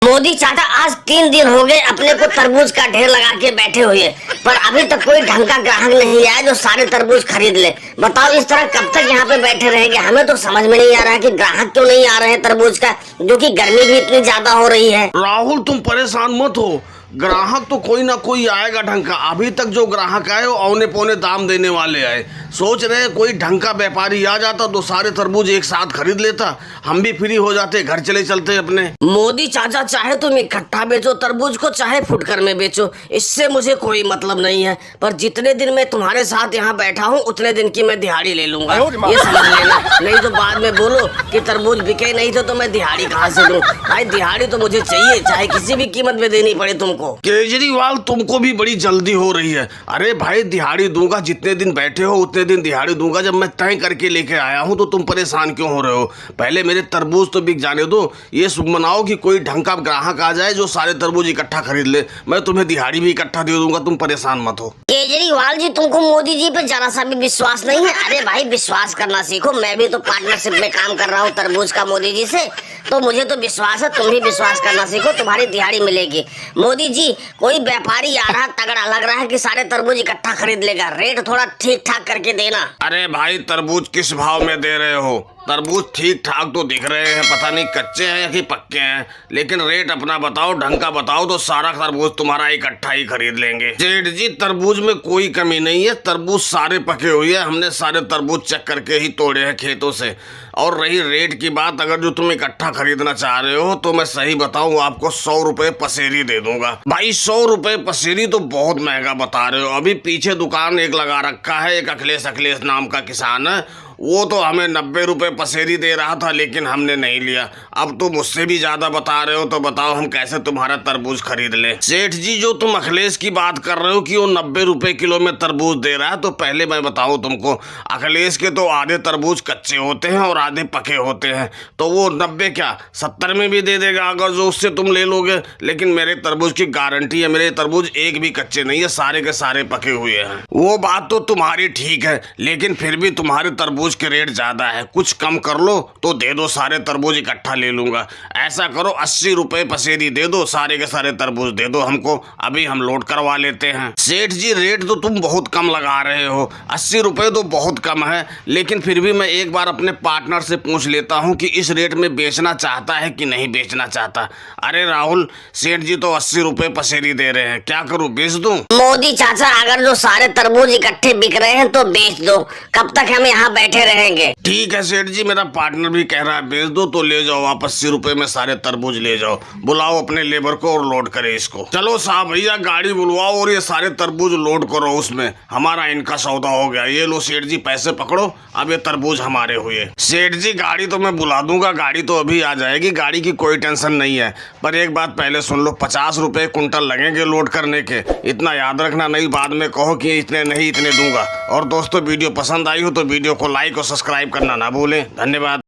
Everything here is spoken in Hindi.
मोदी चाचा आज 3 दिन हो गए अपने को तरबूज का ढेर लगा के बैठे हुए, पर अभी तक कोई ढंग का ग्राहक नहीं आया जो सारे तरबूज खरीद ले। बताओ इस तरह कब तक यहाँ पे बैठे रहेंगे? हमें तो समझ में नहीं आ रहा है कि ग्राहक क्यों नहीं आ रहे हैं तरबूज का, जो कि गर्मी भी इतनी ज्यादा हो रही है। राहुल तुम परेशान मत हो, ग्राहक तो कोई ना कोई आएगा ढंग का। अभी तक जो ग्राहक आए वो औने पौने दाम देने वाले आए। सोच रहे कोई ढंग का व्यापारी आ जाता तो सारे तरबूज एक साथ खरीद लेता, हम भी फ्री हो जाते, घर चले चलते अपने। मोदी चाचा चाहे तुम इकट्ठा बेचो तरबूज को, चाहे फुटकर में बेचो, इससे मुझे कोई मतलब नहीं है। पर जितने दिन मैं तुम्हारे साथ यहाँ बैठा हूँ उतने दिन की मैं दिहाड़ी ले लूंगा, ये समझ लेना। नहीं तो बाद में बोलो कि तरबूज बिके नहीं थे तो मैं दिहाड़ी कहाँ से दूं। भाई दिहाड़ी तो मुझे चाहिए, चाहे किसी भी कीमत में देनी पड़े तुमको। केजरीवाल तुमको भी बड़ी जल्दी हो रही है। अरे भाई दिहाड़ी दूंगा, जितने दिन बैठे हो उतने दिन दिहाड़ी दूंगा। जब मैं तय करके लेके आया हूँ तो तुम परेशान क्यों हो रहे हो? पहले मेरे तरबूज तो बिक जाने दो, ये शुभ मनाओ कि कोई ढंग का ग्राहक आ जाए जो सारे तरबूज इकट्ठा खरीद ले। मैं तुम्हें दिहाड़ी भी इकट्ठा दे दूंगा, तुम परेशान मत हो। केजरीवाल जी तुमको मोदी जी पे जरा सा भी विश्वास नहीं है? अरे भाई विश्वास करना सीखो, मैं भी तो पार्टनरशिप में काम कर रहा हूँ तरबूज का मोदी जी से, तो मुझे तो विश्वास है। तुम भी विश्वास करना सीखो, तुम्हारी दिहाड़ी मिलेगी। मोदी जी कोई व्यापारी आ रहा तगड़ा लग रहा है कि सारे तरबूज इकट्ठा खरीद लेगा, रेट थोड़ा ठीक ठाक करके देना। अरे भाई तरबूज किस भाव में दे रहे हो? तरबूज ठीक ठाक तो दिख रहे हैं, पता नहीं कच्चे हैं या कि पक्के हैं, लेकिन रेट अपना बताओ, ढंग का बताओ तो सारा तरबूज तुम्हारा इकट्ठा ही खरीद लेंगे। सेठ जी तरबूज में कोई कमी नहीं है, तरबूज सारे पके हुए हैं, हमने सारे तरबूज चेक करके ही तोड़े हैं खेतों से। और रही रेट की बात, अगर जो तुम इकट्ठा खरीदना चाह रहे हो तो मैं सही बताऊं आपको 100 रुपए पसेरी दे दूंगा। भाई 100 रुपए पसेरी तो बहुत महंगा बता रहे हो। अभी पीछे दुकान एक लगा रखा है, एक अखिलेश नाम का किसान है, वो तो हमें 90 रुपए पसेरी दे रहा था, लेकिन हमने नहीं लिया। अब तुम मुझसे भी ज्यादा बता रहे हो, तो बताओ हम कैसे तुम्हारा तरबूज खरीद ले? सेठ जी जो तुम अखिलेश की बात कर रहे हो कि वो 90 रुपए किलो में तरबूज दे रहा है, तो पहले मैं बताऊं तुमको, अखिलेश के तो आधे तरबूज कच्चे होते हैं और आधे पके होते हैं, तो वो 90 क्या 70 में भी दे देगा अगर जो उससे तुम ले लोगे। लेकिन मेरे तरबूज की गारंटी है, मेरे तरबूज एक भी कच्चे नहीं है, सारे के सारे पके हुए हैं। वो बात तो तुम्हारी ठीक है, लेकिन फिर भी तुम्हारे तरबूज के रेट ज्यादा है, कुछ कम कर लो तो दे दो, सारे तरबूज इकट्ठा ले लूंगा। ऐसा करो 80 रुपए पसेरी दे दो, सारे के सारे तरबूज दे दो हमको, अभी हम लोड करवा लेते हैं। सेठ जी रेट तो तुम बहुत कम लगा रहे हो, 80 रुपए तो बहुत कम है, लेकिन फिर भी मैं एक बार अपने पार्टनर से पूछ लेता हूँ कि इस रेट में बेचना चाहता है कि नहीं बेचना चाहता। अरे राहुल, सेठ जी तो 80 रुपए पसेरी दे रहे हैं, क्या करूँ, बेच दूं? मोदी चाचा अगर जो सारे तरबूज इकट्ठे बिक रहे हैं तो बेच दो, कब तक हम यहाँ बैठे रहेंगे? ठीक है सेठ जी, मेरा पार्टनर भी कह रहा है बेच दो, तो ले जाओ आप 80 रुपए में सारे तरबूज ले जाओ। बुलाओ अपने लेबर को और लोड करे इसको। चलो साहब भैया गाड़ी बुलवाओ और ये सारे तरबूज लोड करो उसमें, हमारा इनका सौदा हो गया। ये लो सेठ जी पैसे पकड़ो, अब ये तरबूज हमारे हुए। सेठ जी गाड़ी तो मैं बुला दूंगा, गाड़ी तो अभी आ जाएगी, गाड़ी की कोई टेंशन नहीं है। पर एक बात पहले सुन लो, 50 रुपए कुंटल लगेंगे लोड करने के, इतना याद रखना, नहीं बाद में कहो कि इतने नहीं इतने दूंगा। और दोस्तों वीडियो पसंद आई हो तो वीडियो को लाइक और सब्सक्राइब करना ना भूलें। धन्यवाद।